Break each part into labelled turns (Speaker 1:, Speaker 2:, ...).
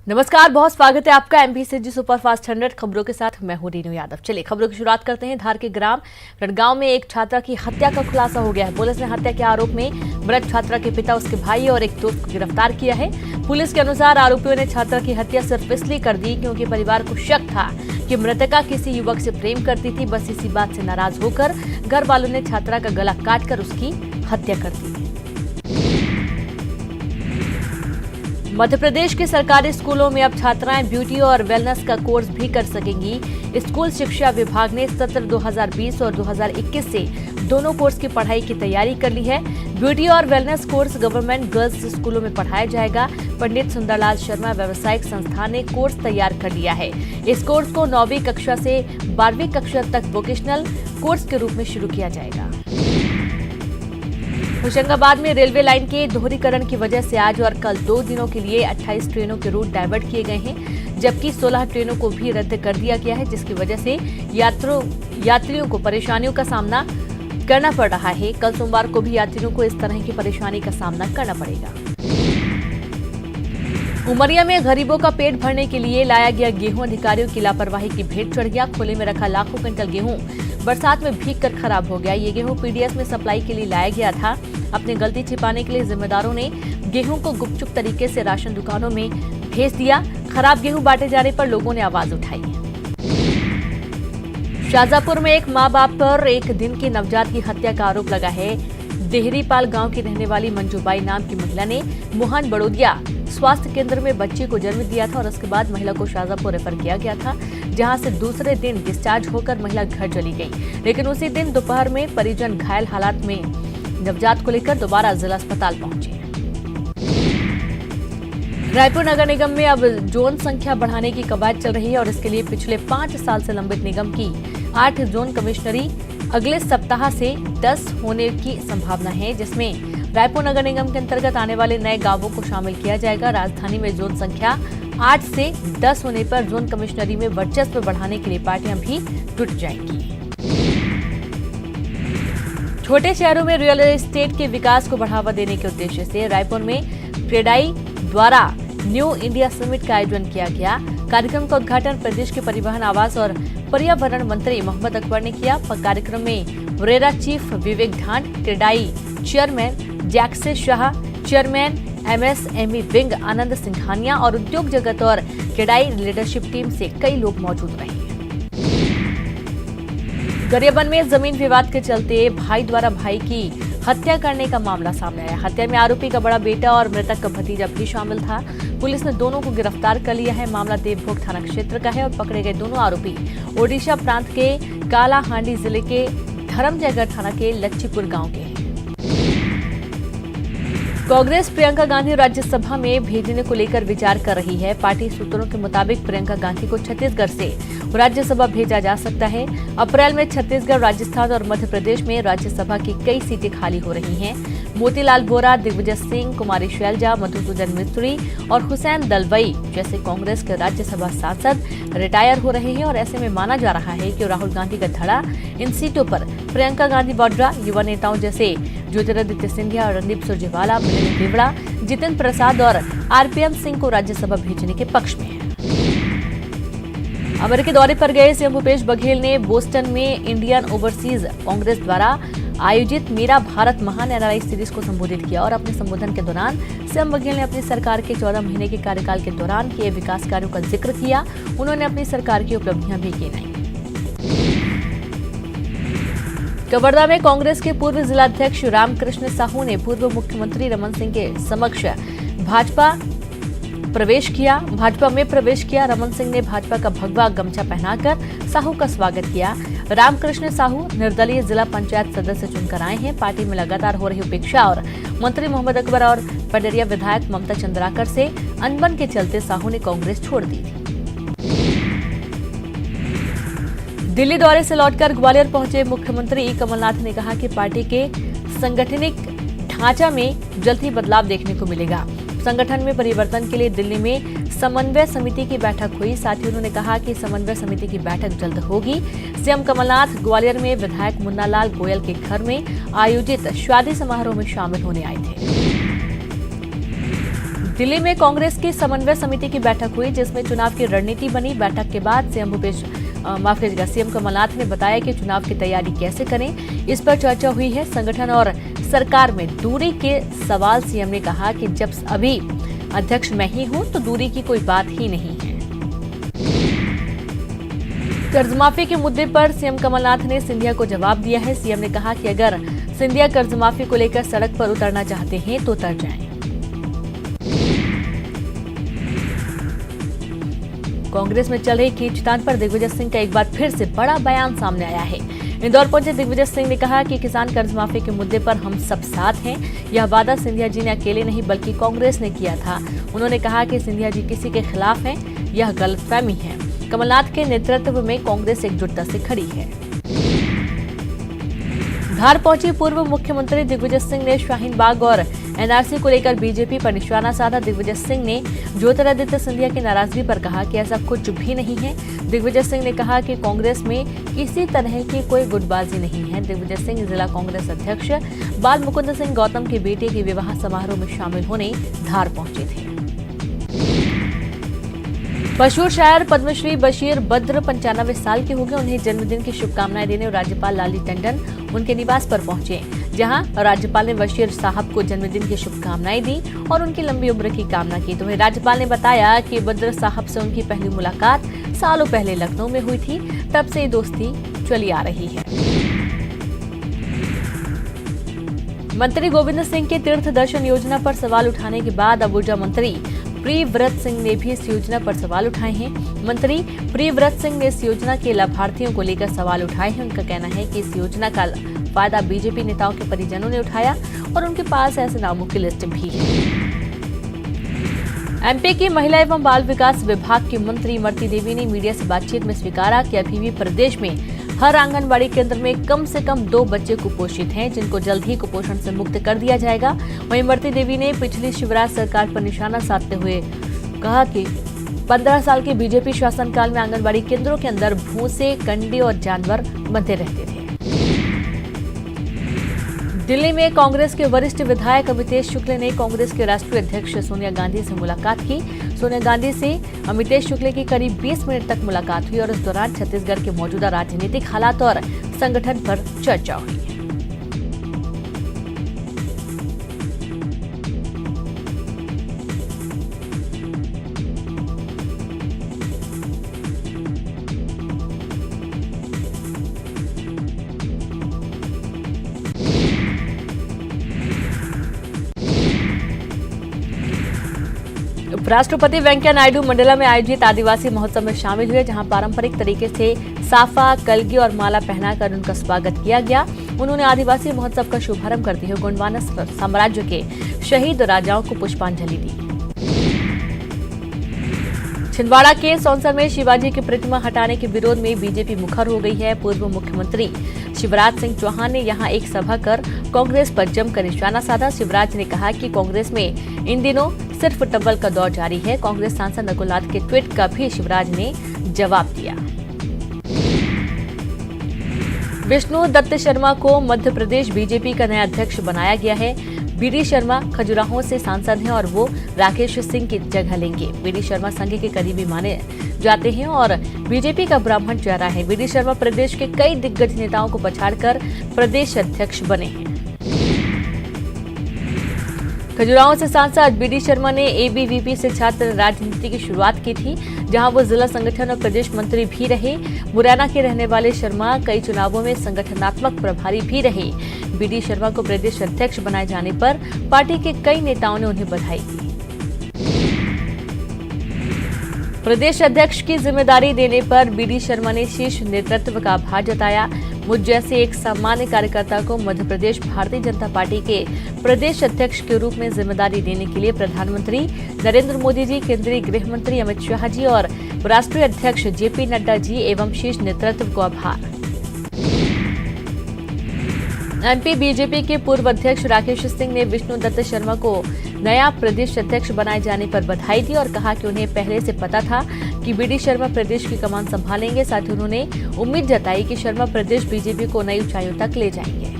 Speaker 1: नमस्कार, बहुत स्वागत है आपका एमपीसीजी सुपरफास्ट 100 खबरों के साथ। मैं हूं रीनू यादव। चलिए खबरों की शुरुआत करते हैं। धार के ग्राम रणगांव में एक छात्रा की हत्या का खुलासा हो गया है। पुलिस ने हत्या के आरोप में मृत छात्रा के पिता, उसके भाई और एक दोस्त को गिरफ्तार किया है। पुलिस के अनुसार आरोपियों ने छात्रा की हत्या सिर्फ इसलिए कर दी क्योंकि परिवार को शक था कि मृतका किसी युवक से प्रेम करती थी। बस इसी बात से नाराज होकर घर वालों ने छात्रा का गला काटकर उसकी हत्या कर दी। मध्य प्रदेश के सरकारी स्कूलों में अब छात्राएं ब्यूटी और वेलनेस का कोर्स भी कर सकेंगी। स्कूल शिक्षा विभाग ने सत्र 2020 और 2021 से दोनों कोर्स की पढ़ाई की तैयारी कर ली है। ब्यूटी और वेलनेस कोर्स गवर्नमेंट गर्ल्स स्कूलों में पढ़ाया जाएगा। पंडित सुंदरलाल शर्मा व्यावसायिक संस्थान ने कोर्स तैयार कर लिया है। इस कोर्स को 9वीं कक्षा से 12वीं कक्षा तक वोकेशनल कोर्स के रूप में शुरू किया जाएगा। होशंगाबाद में रेलवे लाइन के दोहरीकरण की वजह से आज और कल 2 दिनों के लिए 28 ट्रेनों के रूट डाइवर्ट किए गए हैं, जबकि 16 ट्रेनों को भी रद्द कर दिया गया है, जिसकी वजह से यात्रियों को परेशानियों का सामना करना पड़ रहा है। कल सोमवार को भी यात्रियों को इस तरह की परेशानी का सामना करना पड़ेगा। उमरिया में गरीबों का पेट भरने के लिए लाया गया गेहूं अधिकारियों की लापरवाही की भेंट चढ़ गया। खुले में रखा लाखों क्विंटल गेहूं बरसात में भीगकर खराब हो गया। ये गेहूं पीडीएस में सप्लाई के लिए लाया गया था। अपनी गलती छिपाने के लिए जिम्मेदारों ने गेहूं को गुपचुप तरीके से राशन दुकानों में भेज दिया। खराब गेहूं बांटे जाने पर लोगों ने आवाज उठाई। शाहजहांपुर में एक मां बाप पर एक दिन की नवजात की हत्या का आरोप लगा है। देहरीपाल गांव की रहने वाली मंजूबाई नाम की महिला ने मोहन बड़ोदिया स्वास्थ्य केंद्र में बच्चे को जन्म दिया था और उसके बाद महिला को शाहजहांपुर रेफर किया गया था, जहां से दूसरे दिन डिस्चार्ज होकर महिला घर चली गई। लेकिन उसी दिन दोपहर में परिजन घायल हालात में नवजात को लेकर दोबारा जिला अस्पताल पहुंचे। रायपुर नगर निगम में अब जोन संख्या बढ़ाने की कवायद चल रही है और इसके लिए पिछले 5 साल से लंबित निगम की 8 जोन कमिश्नरी अगले सप्ताह से 10 होने की संभावना है, जिसमें रायपुर नगर निगम के अंतर्गत आने वाले नए गांवों को शामिल किया जाएगा। राजधानी में जोन संख्या 8 से 10 होने पर जोन कमिश्नरी में वर्चस्व बढ़ाने के लिए पार्टियां भी जुट जाएंगी। छोटे शहरों में रियल एस्टेट के विकास को बढ़ावा देने के उद्देश्य से रायपुर में क्रेडाई द्वारा न्यू इंडिया समिट का आयोजन किया गया। कार्यक्रम का उद्घाटन प्रदेश के परिवहन, आवास और पर्यावरण मंत्री मोहम्मद अकबर ने किया। कार्यक्रम में RERA chief Vivek Dhand, CREDAI chairman Jaxay Shah, chairman MSME wing Anand Singhania और उद्योग जगत और क्रेडाई लीडरशिप टीम से कई लोग मौजूद रहे। गरियाबंद में जमीन विवाद के चलते भाई द्वारा भाई की हत्या करने का मामला सामने आया। हत्या में आरोपी का बड़ा बेटा और मृतक का भतीजा भी शामिल था। पुलिस ने दोनों को गिरफ्तार कर लिया है। मामला देवभोग थाना क्षेत्र का है और पकड़े गए दोनों आरोपी ओडिशा प्रांत के कालाहांडी जिले के धर्मजयगढ़ थाना के लच्छीपुर गांव के हैं। कांग्रेस प्रियंका गांधी राज्यसभा में भेजने को लेकर विचार कर रही है। पार्टी सूत्रों के मुताबिक प्रियंका गांधी को छत्तीसगढ़ से राज्यसभा भेजा जा सकता है। अप्रैल में छत्तीसगढ़, राजस्थान और मध्य प्रदेश में राज्यसभा की कई सीटें खाली हो रही हैं। मोतीलाल वोरा, दिग्विजय सिंह, कुमारी शैलजा, मधुसूदन मिस्त्री और हुसैन दलवई जैसे कांग्रेस के राज्यसभा सांसद रिटायर हो रहे हैं और ऐसे में माना जा रहा है कि राहुल गांधी का धड़ा इन सीटों पर प्रियंका गांधी वाड्रा, युवा नेताओं जैसे ज्योतिरादित्य सिंधिया और रणदीप सुरजेवाला, मिलिंद देवड़ा, जितेंद्र प्रसाद और आरपीएन सिंह को राज्यसभा भेजने के पक्ष में है। अमेरिकी दौरे पर गए सीएम भूपेश बघेल ने बोस्टन में इंडियन ओवरसीज कांग्रेस द्वारा आयोजित मेरा भारत महान एनआरआई सीरीज को संबोधित किया और अपने संबोधन के दौरान सीएम बघेल ने अपनी सरकार के 14 महीने के कार्यकाल के दौरान किए विकास कार्यों का जिक्र किया। उन्होंने अपनी सरकार की उपलब्धियां भी गिनाई। कवर्धा में कांग्रेस के पूर्व जिलाध्यक्ष रामकृष्ण साहू ने पूर्व मुख्यमंत्री रमन सिंह के समक्ष भाजपा में प्रवेश किया। रमन सिंह ने भाजपा का भगवा गमछा पहनाकर साहू का स्वागत किया। रामकृष्ण साहू निर्दलीय जिला पंचायत सदस्य चुनकर आए हैं। पार्टी में लगातार हो रही उपेक्षा और मंत्री मोहम्मद अकबर और पडरिया विधायक ममता चंद्राकर से अनबन के चलते साहू ने कांग्रेस छोड़ दी थी। दिल्ली दौरे से लौटकर ग्वालियर पहुंचे मुख्यमंत्री कमलनाथ ने कहा कि पार्टी के सांगठनिक ढांचा में जल्द ही बदलाव देखने को मिलेगा। संगठन में परिवर्तन के लिए दिल्ली में समन्वय समिति की बैठक हुई। साथ ही उन्होंने कहा कि समन्वय समिति की बैठक जल्द होगी। सीएम कमलनाथ ग्वालियर में विधायक मुन्नालाल गोयल के घर में आयोजित शादी समारोह में शामिल होने आए थे। दिल्ली में कांग्रेस की समन्वय समिति की बैठक हुई, जिसमें चुनाव की रणनीति बनी। बैठक के बाद सीएम कमलनाथ ने बताया कि चुनाव की तैयारी कैसे करें, इस पर चर्चा हुई है। संगठन और सरकार में दूरी के सवाल सीएम ने कहा कि जब अभी अध्यक्ष मैं ही हूं तो दूरी की कोई बात ही नहीं है। कर्जमाफी के मुद्दे पर सीएम कमलनाथ ने सिंधिया को जवाब दिया है। सीएम ने कहा कि अगर सिंधिया कर्जमाफी को लेकर सड़क पर उतरना चाहते हैं तो उतर जाएं। कांग्रेस में चल रही खींचतान पर दिग्विजय सिंह का एक बार फिर से बड़ा बयान सामने आया है। इंदौर पहुंचे दिग्विजय सिंह ने कहा कि किसान कर्जमाफी के मुद्दे पर हम सब साथ हैं। यह वादा सिंधिया जी ने अकेले नहीं बल्कि कांग्रेस ने किया था। उन्होंने कहा कि सिंधिया जी किसी के खिलाफ हैं, यह गलतफहमी है। कमलनाथ के नेतृत्व में कांग्रेस एकजुटता से खड़ी है। धार पहुंची पूर्व मुख्यमंत्री दिग्विजय सिंह ने शाहीन बाग और एनआरसी को लेकर बीजेपी पर निशाना साधा। दिग्विजय सिंह ने ज्योतिरादित्य सिंधिया की नाराजगी पर कहा कि ऐसा कुछ भी नहीं है। दिग्विजय सिंह ने कहा कि कांग्रेस में किसी तरह की कोई गुटबाजी नहीं है। दिग्विजय सिंह जिला कांग्रेस अध्यक्ष बाल मुकुंद सिंह गौतम के बेटे के विवाह समारोह में शामिल होने धार पहुंचे थे। मशहूर शायर पद्मश्री बशीर बद्र 95 साल के हो गए। उन्हें जन्मदिन की शुभकामनाएं देने राज्यपाल लालजी टंडन उनके निवास पर पहुंचे, जहां राज्यपाल ने बशीर साहब को जन्मदिन की शुभकामनाएं दी और उनकी लंबी उम्र की कामना की। तो राज्यपाल ने बताया कि बद्र साहब से उनकी पहली मुलाकात सालों पहले लखनऊ में हुई थी, तब से ये दोस्ती चली आ रही है। मंत्री गोविंद सिंह के तीर्थ दर्शन योजना पर सवाल उठाने के बाद अब ऊर्जा मंत्री प्रियव्रत सिंह ने भी इस योजना पर सवाल उठाए हैं। मंत्री प्रियव्रत सिंह ने इस योजना के लाभार्थियों को लेकर सवाल उठाए हैं। उनका कहना है कि इस योजना का फायदा बीजेपी नेताओं के परिजनों ने उठाया और उनके पास ऐसे नामों की लिस्ट भी है। एमपी की महिला एवं बाल विकास विभाग की मंत्री इमरती देवी ने मीडिया से बातचीत में स्वीकारा कि अभी भी प्रदेश में हर आंगनबाड़ी केंद्र में कम से कम 2 बच्चे कुपोषित हैं, जिनको जल्द ही कुपोषण से मुक्त कर दिया जाएगा। वहीं इमरती देवी ने पिछली शिवराज सरकार पर निशाना साधते हुए कहा कि 15 साल के बीजेपी शासनकाल में आंगनबाड़ी केंद्रों के अंदर भूसे, कंडे और जानवर बंधे रहते थे। दिल्ली में कांग्रेस के वरिष्ठ विधायक अमितेश शुक्ल ने कांग्रेस के राष्ट्रीय अध्यक्ष सोनिया गांधी से मुलाकात की। सोनिया गांधी से अमितेश शुक्ल की करीब 20 मिनट तक मुलाकात हुई और इस दौरान छत्तीसगढ़ के मौजूदा राजनीतिक हालात और संगठन पर चर्चा हुई। उपराष्ट्रपति वेंकैया नायडू मंडला में आयोजित आदिवासी महोत्सव में शामिल हुए, जहां पारंपरिक तरीके से साफा, कलगी और माला पहनाकर उनका स्वागत किया गया। उन्होंने आदिवासी महोत्सव का शुभारंभ करते हुए गोंडवाना साम्राज्य के शहीद राजाओं को पुष्पांजलि दी। छिंदवाड़ा के सौंसर में शिवाजी की प्रतिमा हटाने के विरोध में बीजेपी मुखर हो गई है। पूर्व मुख्यमंत्री शिवराज सिंह चौहान ने यहां एक सभा कर कांग्रेस पर जमकर निशाना साधा। शिवराज ने कहा कि कांग्रेस में इन दिनों सिर्फ टब्बल का दौर जारी है। कांग्रेस सांसद नकुलनाथ के ट्वीट का भी शिवराज ने जवाब दिया। विष्णु दत्त शर्मा को मध्य प्रदेश बीजेपी का नया अध्यक्ष बनाया गया है। बीडी शर्मा खजुराहो से सांसद हैं और वो राकेश सिंह की जगह लेंगे। बीडी शर्मा संघ के करीबी माने जाते हैं और बीजेपी का ब्राह्मण चेहरा है। बीडी शर्मा प्रदेश के कई दिग्गज नेताओं को पछाड़कर प्रदेश अध्यक्ष बने हैं। खजुराहो से सांसद बीडी शर्मा ने एबीवीपी से छात्र राजनीति की शुरुआत की थी, जहां वो जिला संगठन और प्रदेश मंत्री भी रहे। मुरैना के रहने वाले शर्मा कई चुनावों में संगठनात्मक प्रभारी भी रहे। बीडी शर्मा को प्रदेश अध्यक्ष बनाए जाने पर पार्टी के कई नेताओं ने उन्हें बधाई दी। प्रदेश अध्यक्ष की जिम्मेदारी देने पर बीडी शर्मा ने शीर्ष नेतृत्व का आभार जताया। मुझ जैसे एक सामान्य कार्यकर्ता को मध्य प्रदेश भारतीय जनता पार्टी के प्रदेश अध्यक्ष के रूप में जिम्मेदारी देने के लिए प्रधानमंत्री नरेंद्र मोदी जी, केंद्रीय गृह मंत्री अमित शाह जी और राष्ट्रीय अध्यक्ष जेपी नड्डा जी एवं शीर्ष नेतृत्व को आभार। एमपी बीजेपी के पूर्व अध्यक्ष राकेश सिंह ने विष्णु दत्त शर्मा को नया प्रदेश अध्यक्ष बनाए जाने पर बधाई दी और कहा कि उन्हें पहले से पता था कि बीडी शर्मा प्रदेश की कमान संभालेंगे। साथ ही उन्होंने उम्मीद जताई कि शर्मा प्रदेश बीजेपी को नई ऊंचाइयों तक ले जाएंगे।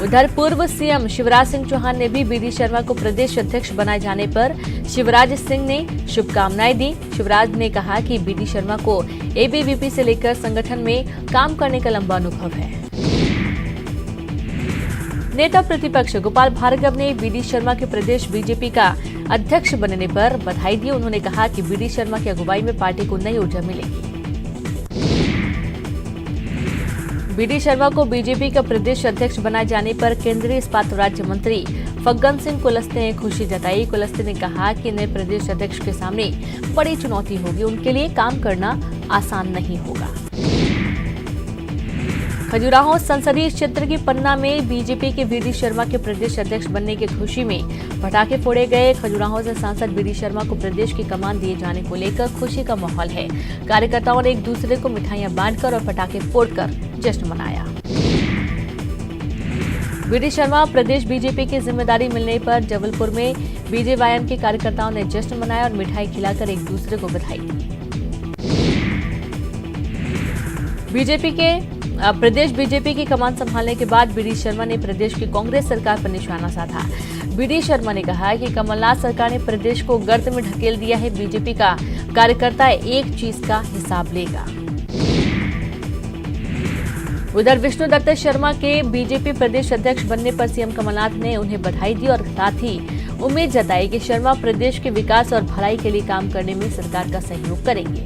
Speaker 1: उधर पूर्व सीएम शिवराज सिंह चौहान ने भी बीडी शर्मा को प्रदेश अध्यक्ष बनाए जाने पर शिवराज सिंह ने शुभकामनाएं दी। शिवराज ने कहा कि बीडी शर्मा को एबीवीपी से लेकर संगठन में काम करने का लंबा अनुभव है। नेता प्रतिपक्ष गोपाल भार्गव ने बीडी शर्मा के प्रदेश बीजेपी का अध्यक्ष बनने पर बधाई दी। उन्होंने कहा कि बीडी शर्मा की अगुवाई में पार्टी को नई ऊर्जा मिलेगी। बीडी शर्मा को बीजेपी का प्रदेश अध्यक्ष बनाए जाने पर केंद्रीय इस्पात राज्य मंत्री फग्गन सिंह कुलस्ते ने खुशी जताई। कुलस्ते ने कहा कि नए प्रदेश अध्यक्ष के सामने बड़ी चुनौती होगी, उनके लिए काम करना आसान नहीं होगा। खजुराहो संसदीय क्षेत्र की पन्ना में बीजेपी के बीडी शर्मा के प्रदेश अध्यक्ष बनने की खुशी में पटाखे फोड़े गए। खजुराहो से सांसद बीडी शर्मा को प्रदेश की कमान दिए जाने को लेकर खुशी का माहौल है। कार्यकर्ताओं ने एक दूसरे को मिठाइयां बांटकर और पटाखे फोड़कर जश्न मनाया। बीडी शर्मा प्रदेश बीजेपी की जिम्मेदारी मिलने पर जबलपुर में बीजेवाईएम के कार्यकर्ताओं ने जश्न मनाया और मिठाई खिलाकर एक दूसरे को बधाई दी। प्रदेश बीजेपी की कमान संभालने के बाद बीडी शर्मा ने प्रदेश की कांग्रेस सरकार पर निशाना साधा। बीडी शर्मा ने कहा कि कमलनाथ सरकार ने प्रदेश को गर्त में ढकेल दिया है। बीजेपी का कार्यकर्ता एक चीज का हिसाब लेगा। उधर विष्णुदत्त शर्मा के बीजेपी प्रदेश अध्यक्ष बनने पर सीएम कमलनाथ ने उन्हें बधाई दी और साथ ही उम्मीद जताई कि शर्मा प्रदेश के विकास और भलाई के लिए काम करने में सरकार का सहयोग करेंगे।